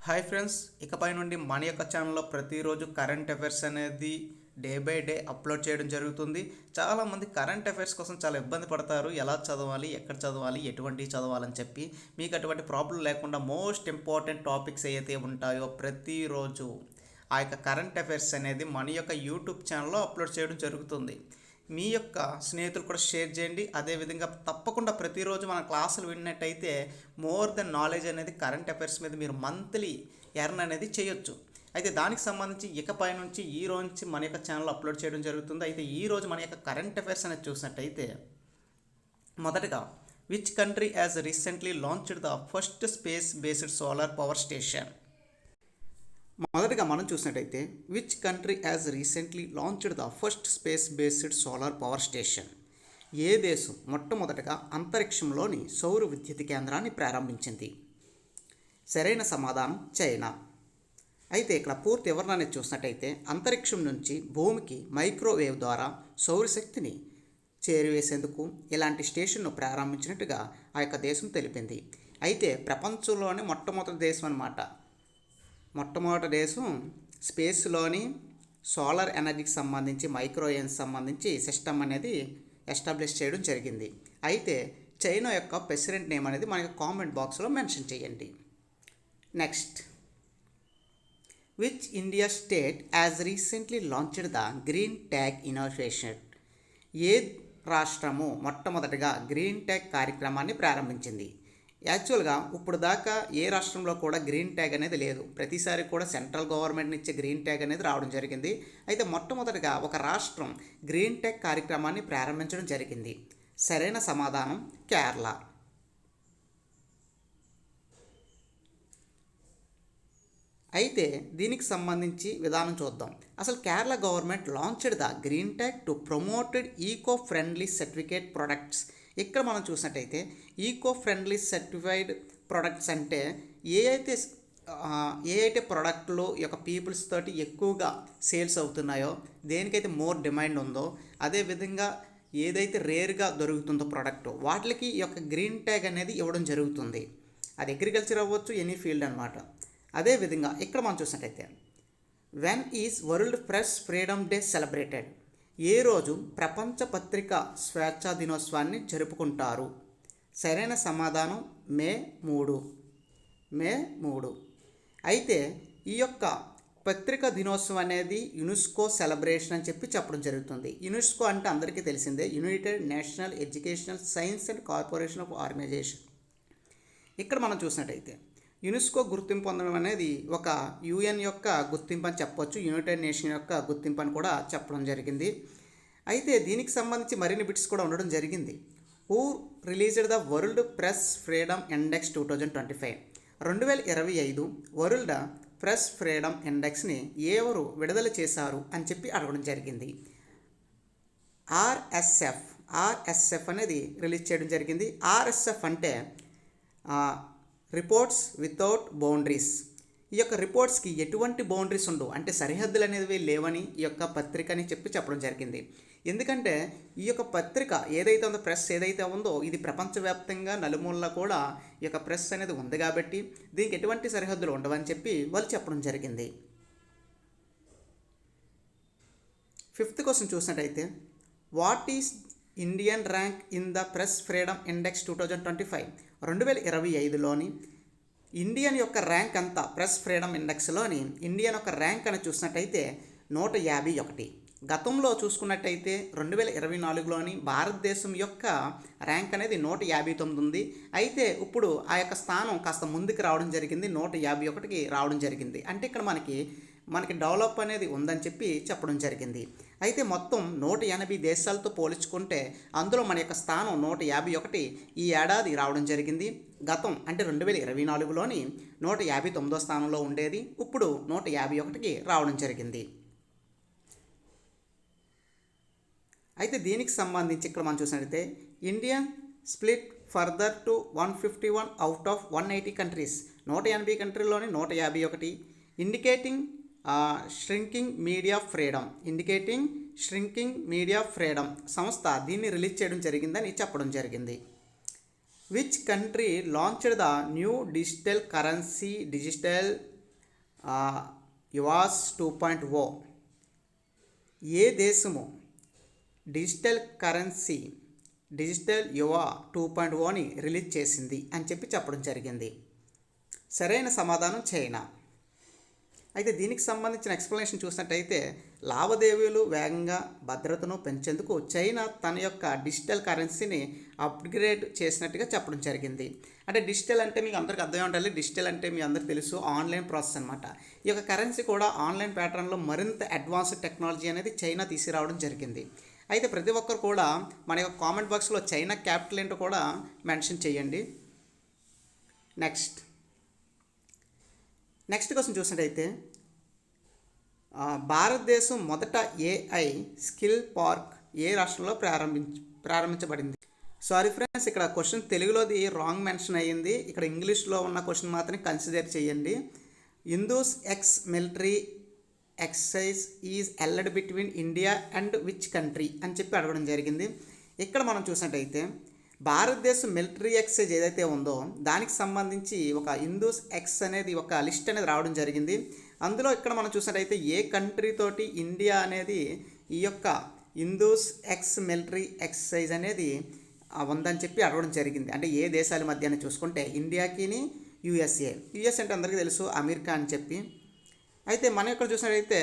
Hi friends, ఇకపై నుండి మన యొక్క ఛానల్లో ప్రతిరోజు కరెంట్ అఫైర్స్ అనేది డే బై డే అప్లోడ్ చేయడం జరుగుతుంది. చాలామంది కరెంట్ అఫైర్స్ కోసం చాలా ఇబ్బంది పడతారు. ఎలా చదవాలి, ఎక్కడ చదవాలి, ఎటువంటి చదవాలని చెప్పి. మీకు అటువంటి ప్రాబ్లం లేకుండా మోస్ట్ ఇంపార్టెంట్ టాపిక్స్ ఏవైతే ఉంటాయో ప్రతిరోజు ఆ యొక్క కరెంట్ అఫైర్స్ అనేది మన యొక్క యూట్యూబ్ ఛానల్లో అప్లోడ్ చేయడం జరుగుతుంది. మీ యొక్క స్నేహితులు కూడా షేర్ చేయండి. అదేవిధంగా తప్పకుండా ప్రతిరోజు మన క్లాసులు విన్నట్టయితే మోర్ దెన్ నాలెడ్జ్ అనేది కరెంట్ అఫైర్స్ మీద మీరు మంత్లీ ఎర్న్ అనేది చేయొచ్చు. అయితే దానికి సంబంధించి ఇకపై నుంచి ఈ రోజు నుంచి మన యొక్క ఛానల్ అప్లోడ్ చేయడం జరుగుతుంది. అయితే ఈ రోజు మన యొక్క కరెంట్ అఫైర్స్ అనేది చూసినట్టయితే మొదటగా which country has recently launched the first space based solar power station. మొదటగా మనం చూసినట్టయితే which country has recently launched the first space based solar power station. ఏ దేశం మొట్టమొదటగా అంతరిక్షంలోని సౌర విద్యుత్ కేంద్రాన్ని ప్రారంభించింది? సరైన సమాధానం చైనా. అయితే ఇక్కడ పూర్తి వివరణ అనేది చూసినట్టయితే అంతరిక్షం నుంచి భూమికి మైక్రోవేవ్ ద్వారా సౌరశక్తిని చేరువేసేందుకు ఇలాంటి స్టేషన్ను ప్రారంభించినట్టుగా ఆ యొక్క దేశం తెలిపింది. అయితే ప్రపంచంలోనే మొట్టమొదటి దేశం అన్నమాట. మొట్టమొదటి దేశం స్పేస్లోని సోలార్ ఎనర్జీకి సంబంధించి మైక్రోవేవ్కి సంబంధించి సిస్టమ్ అనేది ఎస్టాబ్లిష్ చేయడం జరిగింది. అయితే చైనా యొక్క ప్రెసిడెంట్ నేమ్ అనేది మనకి కామెంట్ బాక్స్లో మెన్షన్ చేయండి. Next, which India state as recently launched the green tag innovation. ఏ రాష్ట్రము మొట్టమొదటిగా గ్రీన్ ట్యాగ్ కార్యక్రమాన్ని ప్రారంభించింది? యాక్చువల్గా ఇప్పుడు దాకా ఏ రాష్ట్రంలో కూడా గ్రీన్ ట్యాగ్ అనేది లేదు. ప్రతిసారి కూడా సెంట్రల్ గవర్నమెంట్ ఇచ్చే గ్రీన్ ట్యాగ్ అనేది రావడం జరిగింది. అయితే మొట్టమొదటిగా ఒక రాష్ట్రం గ్రీన్ ట్యాగ్ కార్యక్రమాన్ని ప్రారంభించడం జరిగింది. సరైన సమాధానం కేరళ. అయితే దీనికి సంబంధించి విధానం చూద్దాం. అసలు Kerala government launched the green tag to promoted eco friendly certificate products. ఇక్కడ మనం చూసినట్టయితే ఈకో ఫ్రెండ్లీ సర్టిఫైడ్ ప్రొడక్ట్స్ అంటే ఏ అయితే ప్రోడక్ట్లు ఈ యొక్క పీపుల్స్ తోటి ఎక్కువగా సేల్స్ అవుతున్నాయో, దేనికైతే మోర్ డిమాండ్ ఉందో, అదేవిధంగా ఏదైతే రేర్గా దొరుకుతుందో ప్రోడక్ట్, వాటికి ఈ యొక్క గ్రీన్ ట్యాగ్ అనేది ఇవ్వడం జరుగుతుంది. అది అగ్రికల్చర్ అవ్వచ్చు, ఎనీ ఫీల్డ్ అనమాట. అదేవిధంగా ఇక్కడ మనం చూసినట్టయితే when is world press freedom day celebrated. ఏ రోజు ప్రపంచ పత్రికా స్వేచ్ఛా దినోత్సవాన్ని జరుపుకుంటారు? సరైన సమాధానం మే 3. అయితే ఈ యొక్క పత్రికా దినోత్సవం అనేది యునెస్కో సెలబ్రేషన్ అని చెప్పడం జరుగుతుంది. యునెస్కో అంటే అందరికీ తెలిసిందే, united national educational science and corporation of organization. ఇక్కడ మనం చూసినట్టయితే యునెస్కో గుర్తింపు పొందడం అనేది ఒక యుఎన్ యొక్క గుర్తింపు అని చెప్పొచ్చు, యునైటెడ్ నేషన్ యొక్క గుర్తింపు అని కూడా చెప్పడం జరిగింది. అయితే దీనికి సంబంధించి మరిన్ని బిట్స్ కూడా ఉండడం జరిగింది. Who released the world press freedom index 2025. 2025 world press freedom ఇండెక్స్ని ఎవరు విడుదల చేశారు అని అడగడం జరిగింది. ఆర్ఎస్ఎఫ్ అనేది రిలీజ్ చేయడం జరిగింది. ఆర్ఎస్ఎఫ్ అంటే రిపోర్ట్స్ వితౌట్ బౌండరీస్. ఈ యొక్క రిపోర్ట్స్కి ఎటువంటి బౌండరీస్ ఉండవు, అంటే సరిహద్దులు అనేవి లేవని ఈ యొక్క పత్రికని చెప్పడం జరిగింది. ఎందుకంటే ఈ యొక్క పత్రిక ఏదైతే ఉందో, ప్రెస్ ఏదైతే ఉందో, ఇది ప్రపంచవ్యాప్తంగా నలుమూలలా కూడా ఈ యొక్క ప్రెస్ అనేది ఉంది కాబట్టి దీనికి ఎటువంటి సరిహద్దులు ఉండవని వాళ్ళు చెప్పడం జరిగింది. 5th క్వశ్చన్ చూసినట్టయితే what is Indian rank in the press freedom index 2025. 2025లోని ఇండియన్ యొక్క ర్యాంక్ అంతా ప్రెస్ ఫ్రీడమ్ ఇండెక్స్లోని ఇండియన్ యొక్క ర్యాంక్ అని చూసినట్టయితే 151. గతంలో చూసుకున్నట్టయితే 2024లోని భారతదేశం యొక్క ర్యాంక్ అనేది 159 ఉంది. అయితే ఇప్పుడు ఆ యొక్క స్థానం కాస్త ముందుకు రావడం జరిగింది, 151కి రావడం జరిగింది. అంటే ఇక్కడ మనకి డెవలప్ అనేది ఉందని చెప్పడం జరిగింది. అయితే మొత్తం 180 దేశాలతో పోల్చుకుంటే అందులో మన యొక్క స్థానం 151 ఈ ఏడాది రావడం జరిగింది. గతం అంటే 2024లోని 159వ స్థానంలో ఉండేది, ఇప్పుడు 151కి రావడం జరిగింది. అయితే దీనికి సంబంధించి ఇక్కడ మనం చూసినట్లయితే Indian split further to 151 out of 180 countries. 180 కంట్రీలోని 151, indicating shrinking media freedom సంస్థ దీన్ని రిలీజ్ చేయడం జరిగిందని చెప్పడం జరిగింది. Which country launched the new digital currency, digital యువాస్ 2.0 ఏ దేశము డిజిటల్ కరెన్సీ డిజిటల్ యువా 2.0ని రిలీజ్ చేసింది అని చెప్పడం జరిగింది. సరైన సమాధానం చైనా. అయితే దీనికి సంబంధించిన ఎక్స్ప్లెనేషన్ చూసినట్టయితే లావాదేవీలు వేగంగా భద్రతను పెంచేందుకు చైనా తన యొక్క డిజిటల్ కరెన్సీని అప్గ్రేడ్ చేసినట్టుగా చెప్పడం జరిగింది. అంటే డిజిటల్ అంటే మీకు అందరికీ అర్థమై ఉండాలి. డిజిటల్ అంటే మీ అందరికీ తెలుసు ఆన్లైన్ ప్రాసెస్ అనమాట. ఈ యొక్క కరెన్సీ కూడా ఆన్లైన్ ప్యాటర్న్లో మరింత అడ్వాన్స్డ్ టెక్నాలజీ అనేది చైనా తీసుకురావడం జరిగింది. అయితే ప్రతి ఒక్కరు కూడా మన యొక్క కామెంట్ బాక్స్లో చైనా క్యాపిటల్ ఏంటో కూడా మెన్షన్ చేయండి. నెక్స్ట్ క్వశ్చన్ చూసినట్టయితే భారతదేశం మొదట ఏఐ స్కిల్ పార్క్ ఏ రాష్ట్రంలో ప్రారంభించబడింది? సారీ ఫ్రెండ్స్, ఇక్కడ క్వశ్చన్ తెలుగులోది రాంగ్ మెన్షన్ అయ్యింది. ఇక్కడ ఇంగ్లీష్లో ఉన్న క్వశ్చన్ మాత్రం కన్సిడర్ చేయండి. Indus X military exercise is held between India and which country అని అడగడం జరిగింది. ఇక్కడ మనం చూసినట్టయితే భారతదేశం మిలిటరీ ఎక్సైజ్ ఏదైతే ఉందో దానికి సంబంధించి ఒక ఇందూస్ ఎక్స్ అనేది ఒక లిస్ట్ అనేది రావడం జరిగింది. అందులో ఇక్కడ మనం చూసినట్టయితే ఏ కంట్రీ తోటి ఇండియా అనేది ఈ యొక్క ఇందూస్ ఎక్స్ మిలిటరీ ఎక్సైజ్ అనేది ఉందని అడగడం జరిగింది. అంటే ఏ దేశాల మధ్య అని చూసుకుంటే ఇండియాకి యుఎస్ఏ అంటే అందరికీ తెలుసు అమెరికా అని చెప్పి. అయితే మనం ఇక్కడ చూసినట్టయితే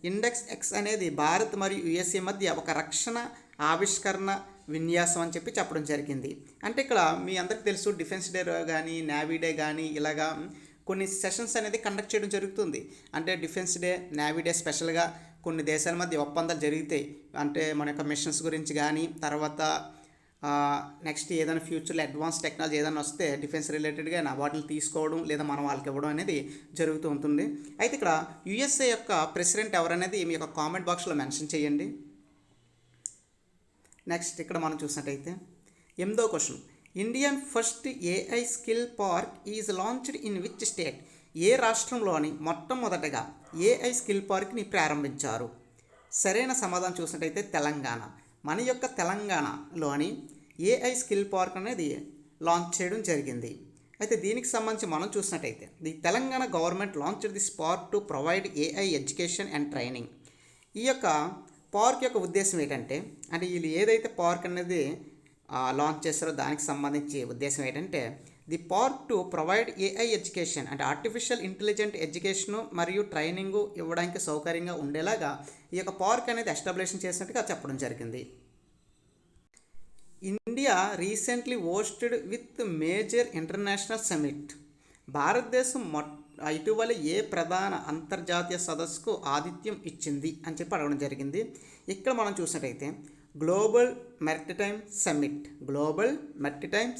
ఇండెక్స్ ఎక్స్ అనేది భారత్ మరియు యుఎస్ఏ మధ్య ఒక రక్షణ ఆవిష్కరణ విన్యాసం అని చెప్పడం జరిగింది. అంటే ఇక్కడ మీ అందరికీ తెలుసు డిఫెన్స్ డే కానీ నేవీ డే కానీ ఇలాగా కొన్ని సెషన్స్ అనేది కండక్ట్ చేయడం జరుగుతుంది. అంటే డిఫెన్స్ డే నేవీ డే స్పెషల్గా కొన్ని దేశాల మధ్య ఒప్పందాలు జరుగుతాయి. అంటే మన యొక్క మిషన్స్ గురించి కానీ తర్వాత నెక్స్ట్ ఏదైనా ఫ్యూచర్లో అడ్వాన్స్ టెక్నాలజీ ఏదైనా వస్తే డిఫెన్స్ రిలేటెడ్గా వాటిని తీసుకోవడం లేదా మనం వాళ్ళకి ఇవ్వడం అనేది జరుగుతూ ఉంటుంది. అయితే ఇక్కడ యుఎస్ఏ యొక్క ప్రెసిడెంట్ ఎవరనేది మీ యొక్క కామెంట్ బాక్స్లో మెన్షన్ చేయండి. నెక్స్ట్ ఇక్కడ మనం చూసినట్టయితే 8వ question Indian first AI skill park is launched in which state? ఏ రాష్ట్రంలోని మొట్టమొదటగా ఏఐ స్కిల్ పార్క్ని ప్రారంభించారు? సరైన సమాధానం చూసినట్టయితే తెలంగాణ. మన యొక్క తెలంగాణలోని ఏఐ స్కిల్ పార్క్ అనేది లాంచ్ చేయడం జరిగింది. అయితే దీనికి సంబంధించి మనం చూసినట్టయితే the Telangana government launched this park to provide AI education and training. ఈ యొక్క పార్క్ యొక్క ఉద్దేశం ఏంటంటే అంటే వీళ్ళు ఏదైతే పార్క్ అనేది లాంచ్ చేస్తారో దానికి సంబంధించి ఉద్దేశం ఏంటంటే the park to provide AI education అంటే ఆర్టిఫిషియల్ ఇంటెలిజెంట్ ఎడ్యుకేషను మరియు ట్రైనింగ్ ఇవ్వడానికి సౌకర్యంగా ఉండేలాగా ఈ యొక్క పార్క్ అనేది ఎస్టాబ్లిష్ చేసినట్టుగా చెప్పడం జరిగింది. India recently hosted with major international summit. భారతదేశం ఇటీవల ఏ ప్రధాన అంతర్జాతీయ సదస్సుకు ఆతిథ్యం ఇచ్చింది అని అడగడం జరిగింది. ఇక్కడ మనం చూసినట్టయితే గ్లోబల్ మెరిటైమ్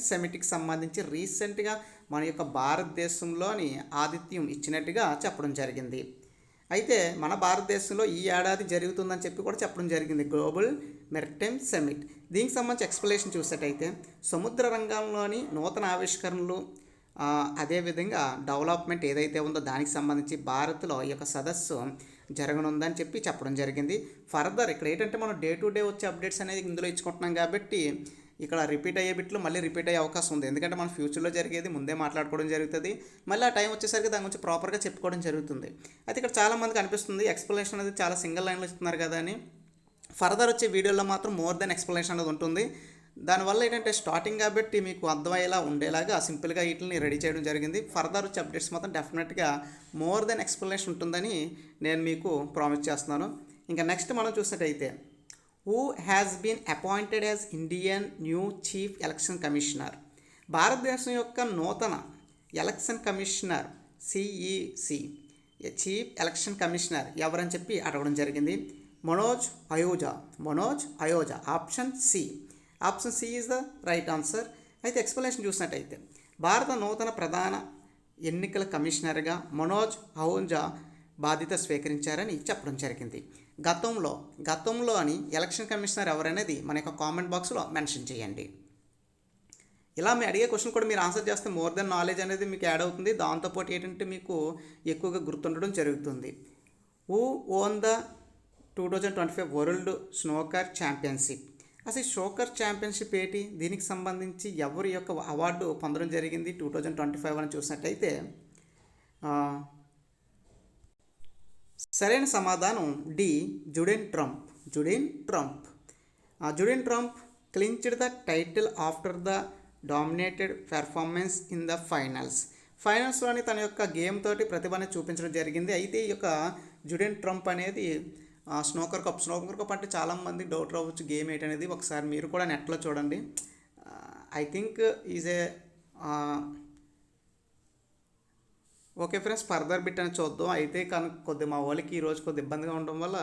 సమిట్కి సంబంధించి రీసెంట్గా మన యొక్క భారతదేశంలోని ఆతిథ్యం ఇచ్చినట్టుగా చెప్పడం జరిగింది. అయితే మన భారతదేశంలో ఈ ఏడాది జరుగుతుందని కూడా చెప్పడం జరిగింది గ్లోబల్ మెరిటైమ్ సమిట్. దీనికి సంబంధించి ఎక్స్ప్లెనేషన్ చూసేటైతే సముద్ర రంగంలోని నూతన ఆవిష్కరణలు అదేవిధంగా డెవలప్మెంట్ ఏదైతే ఉందో దానికి సంబంధించి భారత్లో ఈ యొక్క సదస్సు జరగనుందని చెప్పడం జరిగింది. ఫర్దర్ ఇక్కడ ఏంటంటే మనం డే టు డే వచ్చే అప్డేట్స్ అనేది ఇందులో ఇచ్చుకుంటున్నాం కాబట్టి ఇక్కడ రిపీట్ అయ్యే బిట్లు మళ్ళీ రిపీట్ అయ్యే అవకాశం ఉంది. ఎందుకంటే మనం ఫ్యూచర్లో జరిగేది ముందే మాట్లాడుకోవడం జరుగుతుంది. మళ్ళీ ఆ టైం వచ్చేసరికి దాని గురించి ప్రాపర్గా చెప్పుకోవడం జరుగుతుంది. అయితే ఇక్కడ చాలామందికి అనిపిస్తుంది ఎక్స్ప్లెనేషన్ అనేది చాలా సింగిల్ లైన్లో ఇస్తున్నారు కదా అని. ఫర్దర్ వచ్చే వీడియోలో మాత్రం మోర్ దెన్ ఎక్స్ప్లెనేషన్ అనేది ఉంటుంది. దానివల్ల ఏంటంటే స్టార్టింగ్ కాబట్టి మీకు అర్థమయ్యేలా ఉండేలాగా సింపుల్గా వీటిని రెడీ చేయడం జరిగింది. ఫర్దర్ వచ్చే అప్డేట్స్ మాత్రం డెఫినెట్గా మోర్ దెన్ ఎక్స్ప్లెనేషన్ ఉంటుందని నేను మీకు ప్రామిస్ చేస్తున్నాను. ఇంకా నెక్స్ట్ మనం చూసినట్టయితే who has been appointed as Indian new chief election commissioner? భారతదేశం యొక్క నూతన election commissioner CEC chief election commissioner ఎవరని అడగడం జరిగింది. మనోజ్ అయోజా option C is the right answer. అయితే ఎక్స్ప్లెనేషన్ చూసినట్టయితే భారత నూతన ప్రధాన ఎన్నికల కమిషనర్గా మనోజ్ అహూజా బాధ్యత స్వీకరించారని చెప్పడం జరిగింది. గతంలో అని ఎలక్షన్ కమిషనర్ ఎవరనేది మన యొక్క కామెంట్ బాక్స్లో మెన్షన్ చేయండి. ఇలా మీ అడిగే క్వశ్చన్ కూడా మీరు ఆన్సర్ చేస్తే మోర్ దెన్ నాలెడ్జ్ అనేది మీకు యాడ్ అవుతుంది. దాంతోపాటు ఏంటంటే మీకు ఎక్కువగా గుర్తుండడం జరుగుతుంది. Who own the 2025 world snooker championship? అసలు స్నోకర్ ఛాంపియన్షిప్ ఏంటి? దీనికి సంబంధించి ఎవరి యొక్క అవార్డు పొందడం జరిగింది 2025 అని చూసినట్టయితే సరైన సమాధానం D, Judd Trump. Judd Trump. Judd Trump clinched the title after the dominated performance in the ఫైనల్స్లోని తన యొక్క గేమ్ తోటి ప్రతిభని చూపించడం జరిగింది. అయితే ఈ యొక్క జుడెన్ ట్రంప్ అనేది స్నూకర్ కప్ అంటే చాలామంది డౌట్ రావచ్చు గేమ్ ఏంటనేది. ఒకసారి మీరు కూడా నెట్లో చూడండి. I think is a okay friends, further bit అని చూద్దాం. అయితే కానీ కొద్ది మా వాళ్ళకి ఈరోజు కొద్ది ఇబ్బందిగా ఉండడం వల్ల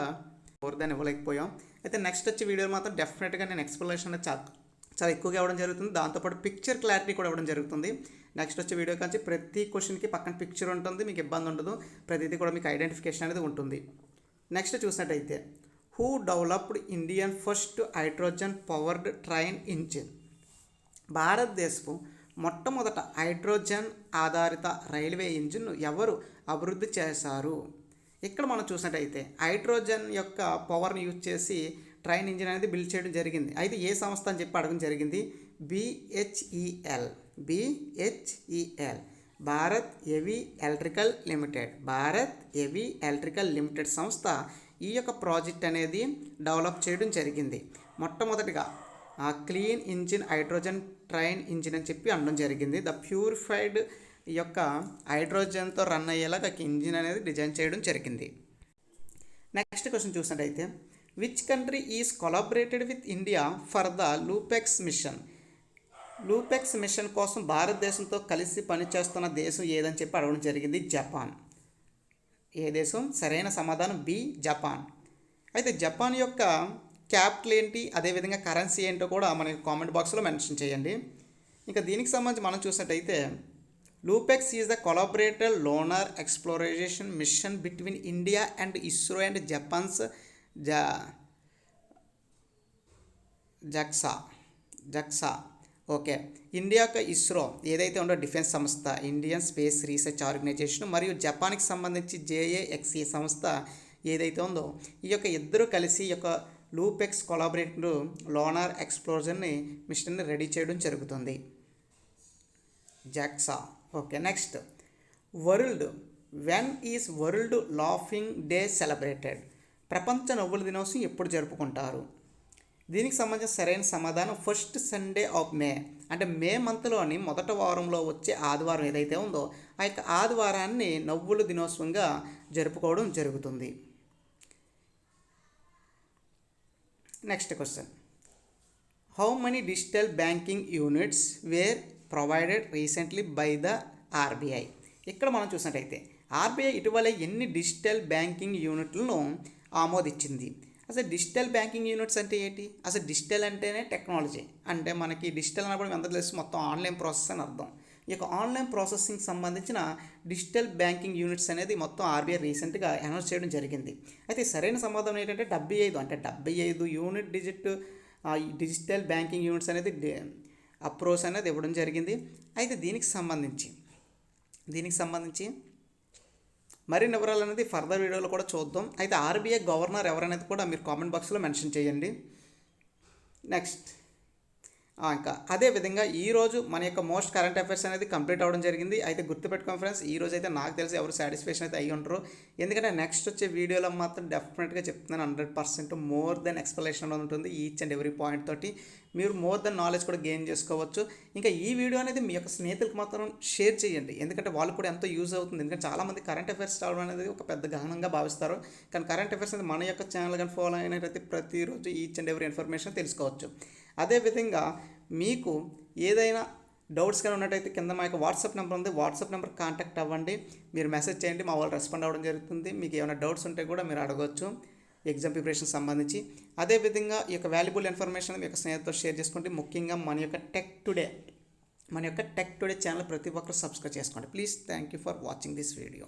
దాన్ని ఇవ్వలేకపోయాం. అయితే నెక్స్ట్ వచ్చే వీడియోలో మాత్రం డెఫినెట్గా నేను ఎక్స్ప్లెనేషన్ అనేది చాలా ఎక్కువగా ఇవ్వడం జరుగుతుంది. దాంతోపాటు పిక్చర్ క్లారిటీ కూడా ఇవ్వడం జరుగుతుంది. నెక్స్ట్ వచ్చే వీడియో కానీ ప్రతి క్వశ్చన్కి పక్కన పిక్చర్ ఉంటుంది, మీకు ఇబ్బంది ఉండదు. ప్రతిదీ కూడా మీకు ఐడెంటిఫికేషన్ అనేది ఉంటుంది. నెక్స్ట్ చూసినట్టయితే who developed Indian first hydrogen powered train engine? భారతదేశపు మొట్టమొదట హైడ్రోజన్ ఆధారిత రైల్వే ఇంజిన్ను ఎవరు అభివృద్ధి చేశారు? ఇక్కడ మనం చూసినట్టయితే హైడ్రోజన్ యొక్క పవర్ని యూజ్ చేసి ట్రైన్ ఇంజిన్ అనేది బిల్డ్ చేయడం జరిగింది. అయితే ఏ సంస్థ అని చెప్పి అడగడం జరిగింది. BHEL. Bharat heavy electrical limited సంస్థ ఈ యొక్క ప్రాజెక్ట్ అనేది డెవలప్ చేయడం జరిగింది. మొట్టమొదటిగా clean engine hydrogen train engine అని చెప్పి అనడం జరిగింది. ద ప్యూరిఫైడ్ ఈ యొక్క హైడ్రోజన్తో రన్ అయ్యేలాగా ఇంజిన్ అనేది డిజైన్ చేయడం జరిగింది. నెక్స్ట్ క్వశ్చన్ చూసినట్టయితే which country is collaborated with India for the LUPEX mission కోసం భారతదేశంతో కలిసి పనిచేస్తున్న దేశం ఏదని చెప్పి అడగడం జరిగింది. జపాన్. ఏ దేశం? సరైన సమాధానం బి, జపాన్. అయితే జపాన్ యొక్క క్యాపిటల్ ఏంటి, అదేవిధంగా కరెన్సీ ఏంటో కూడా మనకి కామెంట్ బాక్స్లో మెన్షన్ చేయండి. ఇంకా దీనికి సంబంధించి మనం చూసినట్టయితే LUPEX is the collaborated lunar exploration mission between India and ISRO and Japan's JAXA. Okay, India యొక్క ఇస్రో ఏదైతే ఉందో డిఫెన్స్ సంస్థ, ఇండియన్ స్పేస్ రీసెర్చ్ ఆర్గనైజేషన్, మరియు జపాన్కి సంబంధించి JAXA సంస్థ ఏదైతే ఉందో ఈ యొక్క ఇద్దరు కలిసి ఈ యొక్క లూపెక్స్ కొలాబరేటివ్ లోనార్ ఎక్స్ప్లోజన్ని మిషన్ని రెడీ చేయడం జరుగుతుంది. JAXA. Okay, next when is world laughing day celebrated? ప్రపంచ నవ్వుల దినోత్సవం ఎప్పుడు జరుపుకుంటారు? దీనికి సంబంధించిన సరైన సమాధానం ఫస్ట్ సండే ఆఫ్ మే. అంటే మే మంత్లోని మొదటి వారంలో వచ్చే ఆదివారం ఏదైతే ఉందో ఆ యొక్క ఆదివారాన్ని నవ్వుల దినోత్సవంగా జరుపుకోవడం జరుగుతుంది. Next question, how many digital banking units were provided recently by the RBI? ఇక్కడ మనం చూసినట్టయితే RBI ఇటీవల ఎన్ని డిజిటల్ బ్యాంకింగ్ యూనిట్లను ఆమోదించింది? అసలు డిజిటల్ బ్యాంకింగ్ యూనిట్స్ అంటే ఏంటి? అసలు డిజిటల్ అంటేనే టెక్నాలజీ. అంటే మనకి డిజిటల్ అన్నప్పుడు ఎంత తెలుసు, మొత్తం ఆన్లైన్ ప్రాసెస్ అని అర్థం. ఈ యొక్క ఆన్లైన్ ప్రాసెసింగ్ సంబంధించిన డిజిటల్ బ్యాంకింగ్ యూనిట్స్ అనేది మొత్తం RBI రీసెంట్గా అనౌన్స్ చేయడం జరిగింది. అయితే సరైన సమాధానం ఏంటంటే 75 యూనిట్ డిజిటల్ బ్యాంకింగ్ యూనిట్స్ అనేది అప్రోచ్ అనేది ఇవ్వడం జరిగింది. అయితే దీనికి సంబంధించి మరిన్ని వివరాలు అనేది ఫర్దర్ వీడియోలో కూడా చూద్దాం. అయితే RBI గవర్నర్ ఎవరనేది కూడా మీరు కామెంట్ బాక్స్లో మెన్షన్ చేయండి. నెక్స్ట్ ఇంకా అదేవిధంగా ఈరోజు మన యొక్క మోస్ట్ కరెంట్ అఫైర్స్ అనేది కంప్లీట్ అవ్వడం జరిగింది. అయితే గుర్తుపెట్టుకోండి ఫ్రెండ్స్, ఈరోజు అయితే నాకు తెలిసి ఎవరు సాటిస్ఫాక్షన్ అయితే అయ్యి ఉంటారు. ఎందుకంటే నెక్స్ట్ వచ్చే వీడియోలో మాత్రం డెఫినెట్గా చెప్తున్నాను 100% మోర్ దెన్ ఎక్స్ప్లెనేషన్ ఉంటుంది. ఈచ్ అండ్ ఎవ్రీ పాయింట్ తోటి మీరు మోర్ దెన్ నాలెడ్జ్ కూడా గెయిన్ చేసుకోవచ్చు. ఇంకా ఈ వీడియో అనేది మీ యొక్క స్నేహితులకు మాత్రం షేర్ చేయండి, ఎందుకంటే వాళ్ళు కూడా ఎంతో యూజ్ అవుతుంది. ఎందుకంటే చాలామంది కరెంట్ అఫైర్స్ చదవడం అనేది ఒక పెద్ద గహనంగా భావిస్తారు. కానీ కరెంట్ అఫైర్స్ అనేది మన యొక్క ఛానల్ కానీ ఫాలో అయినట్లయితే ప్రతిరోజు ఈచ్ అండ్ ఎవ్రీ ఇన్ఫర్మేషన్ తెలుసుకోవచ్చు. అదేవిధంగా మీకు ఏదైనా డౌట్స్ కానీ ఉన్నట్టయితే కింద మా యొక్క వాట్సాప్ నెంబర్ ఉంది, వాట్సాప్ నెంబర్ కాంటాక్ట్ అవ్వండి, మీరు మెసేజ్ చేయండి, మా వాళ్ళు రెస్పాండ్ అవ్వడం జరుగుతుంది. మీకు ఏమైనా డౌట్స్ ఉంటే కూడా మీరు అడగవచ్చు ఎగ్జామ్ ప్రిపరేషన్ సంబంధించి. అదేవిధంగా ఈ యొక్క వాల్యుబుల్ ఇన్ఫర్మేషన్ మీ యొక్క స్నేహితులతో షేర్ చేసుకుంటే, ముఖ్యంగా మన యొక్క టెక్ టుడే ఛానల్ ప్రతి ఒక్కరు సబ్స్క్రైబ్ చేసుకోండి please. Thank you for watching this video.